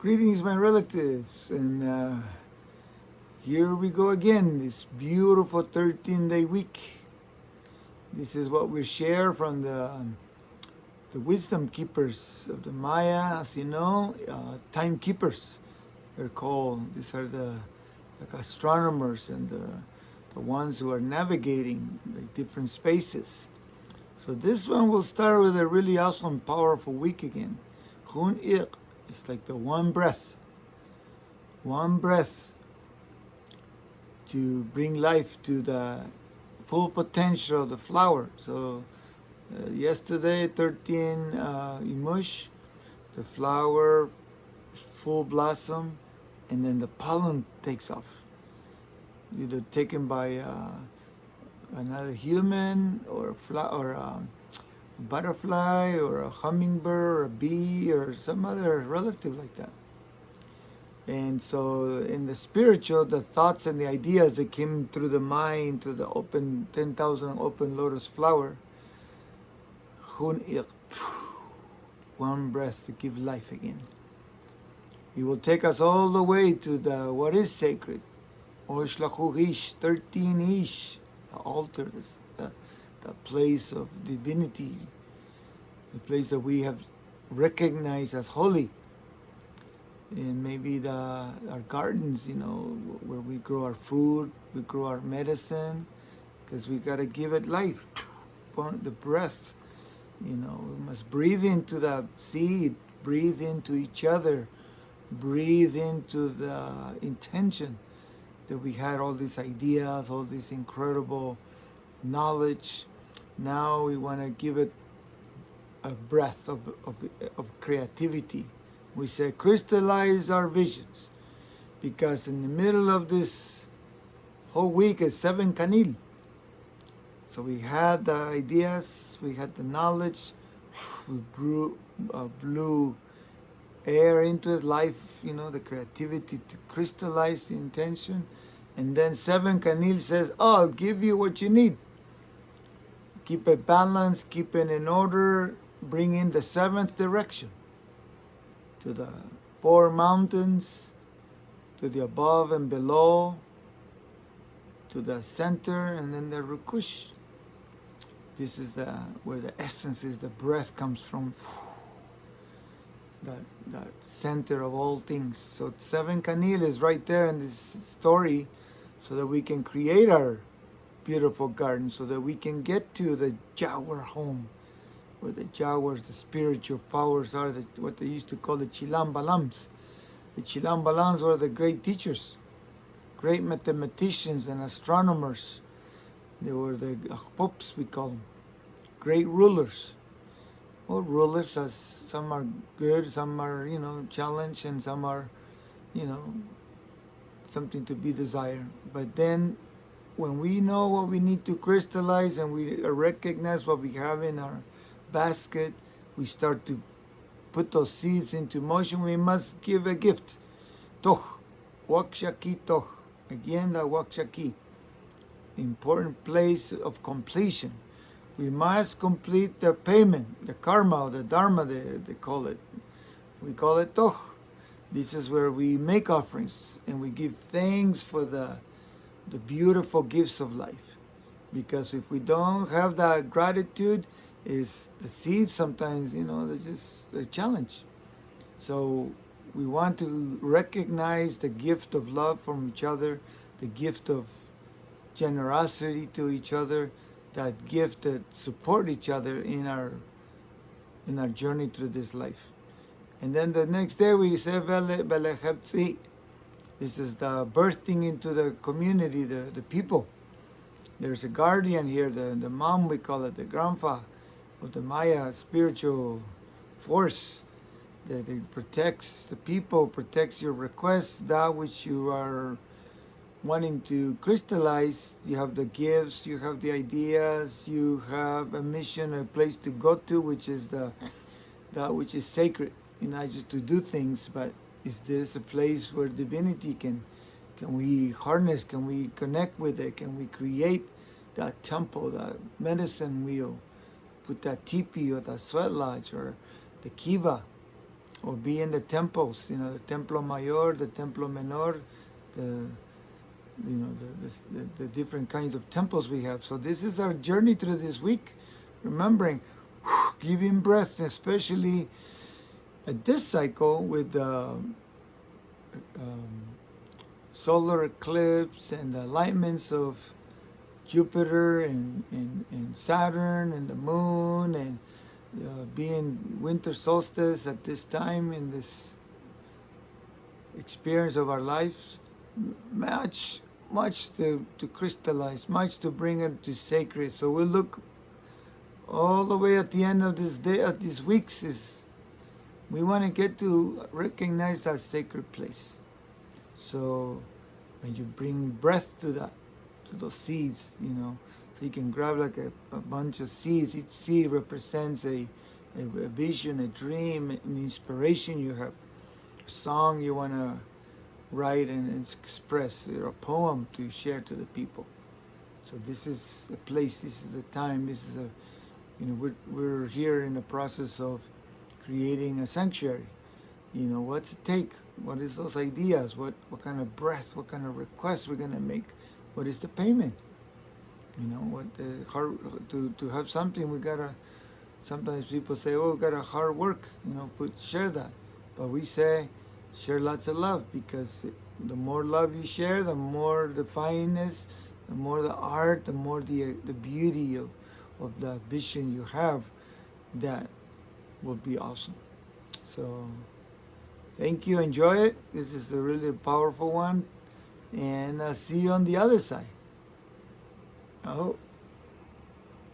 Greetings, my relatives, and here we go again, this beautiful 13-day week. This is what we share from the wisdom keepers of the Maya, as you know, timekeepers. They're called. These are the like astronomers and the ones who are navigating like different spaces. So this one will start with a really awesome, powerful week again. Hun Ik. It's like the one breath to bring life to the full potential of the flower. So yesterday, 13 Imush, the flower, full blossom, and then the pollen takes off. Either taken by another human or a butterfly or a hummingbird or a bee or some other relative like that. And so in the spiritual, the thoughts and the ideas that came through the mind, through the open 10,000 open lotus flower, one breath to give life again. It will take us all the way to the what is sacred, Ish, 13 Ish, the altar, the place of divinity, the place that we have recognized as holy. And maybe our gardens, where we grow our food, we grow our medicine, because we got to give it life, the breath. We must breathe into the seed, breathe into each other, breathe into the intention that we had all these ideas, all this incredible knowledge. Now we want to give it a breath of creativity. We say crystallize our visions, because in the middle of this whole week is 7 Kanil. So we had the ideas, we had the knowledge, we blew air into it, life, the creativity to crystallize the intention. And then 7 Kanil says, I'll give you what you need. Keep it balanced, keep it in order, bring in the 7th direction to the 4 mountains, to the above and below, to the center, and then the Rukush. This is where the essence is, the breath comes from, that center of all things. So 7 Kanil is right there in this story, so that we can create our beautiful garden, so that we can get to the Jawar home, where the Jawars, the spiritual powers are, what they used to call the Chilam Balams. The Chilam Balams were the great teachers, great mathematicians and astronomers. They were the Pops, we call them, great rulers. Well, rulers, some are good, some are, challenged, and some are, something to be desired. But then when we know what we need to crystallize and we recognize what we have in our basket, we start to put those seeds into motion. We must give a gift. Toch, wakshaki toch. Again, the wakshaki. Important place of completion. We must complete the payment, the karma, or the dharma, they call it. We call it toch. This is where we make offerings and we give thanks for the beautiful gifts of life. Because if we don't have that gratitude, is the seeds sometimes, they're challenged. So we want to recognize the gift of love from each other, the gift of generosity to each other, that gift that support each other in our journey through this life. And then the next day we say Vele Belecheptzi. This is the birthing into the community, the people. There's a guardian here, the mom, we call it, the grandpa of the Maya spiritual force, that it protects the people, protects your requests, that which you are wanting to crystallize. You have the gifts, you have the ideas, you have a mission, a place to go to, which is that which is sacred. Not just to do things, but is this a place where divinity can we harness, can we connect with it, can we create that temple, that medicine wheel, put that teepee or that sweat lodge or the kiva, or be in the temples, the Templo Mayor, the Templo Menor, the the different kinds of temples we have. So this is our journey through this week, remembering, giving breath, especially at this cycle with the solar eclipse and the alignments of Jupiter and Saturn and the moon, and being winter solstice at this time in this experience of our lives. Much to crystallize, much to bring it to sacred. So we'll look all the way at the end of this day, of these weeks, is we want to get to recognize that sacred place. So when you bring breath to that, to those seeds, so you can grab like a bunch of seeds. Each seed represents a vision, a dream, an inspiration you have, a song you want to write and express, or a poem to share to the people. So this is the place, this is the time, this is we're here in the process of creating a sanctuary. What's it take? What is those ideas? What kind of breath? What kind of requests we're gonna make? What is the payment? What the hard to have something we gotta. Sometimes people say, "Oh, we gotta hard work." Share that, but we say, share lots of love, because the more love you share, the more the fineness, the more the art, the more the beauty of the vision you have. That will be awesome. So thank you. Enjoy it. This is a really powerful one. And I'll see you on the other side. I hope.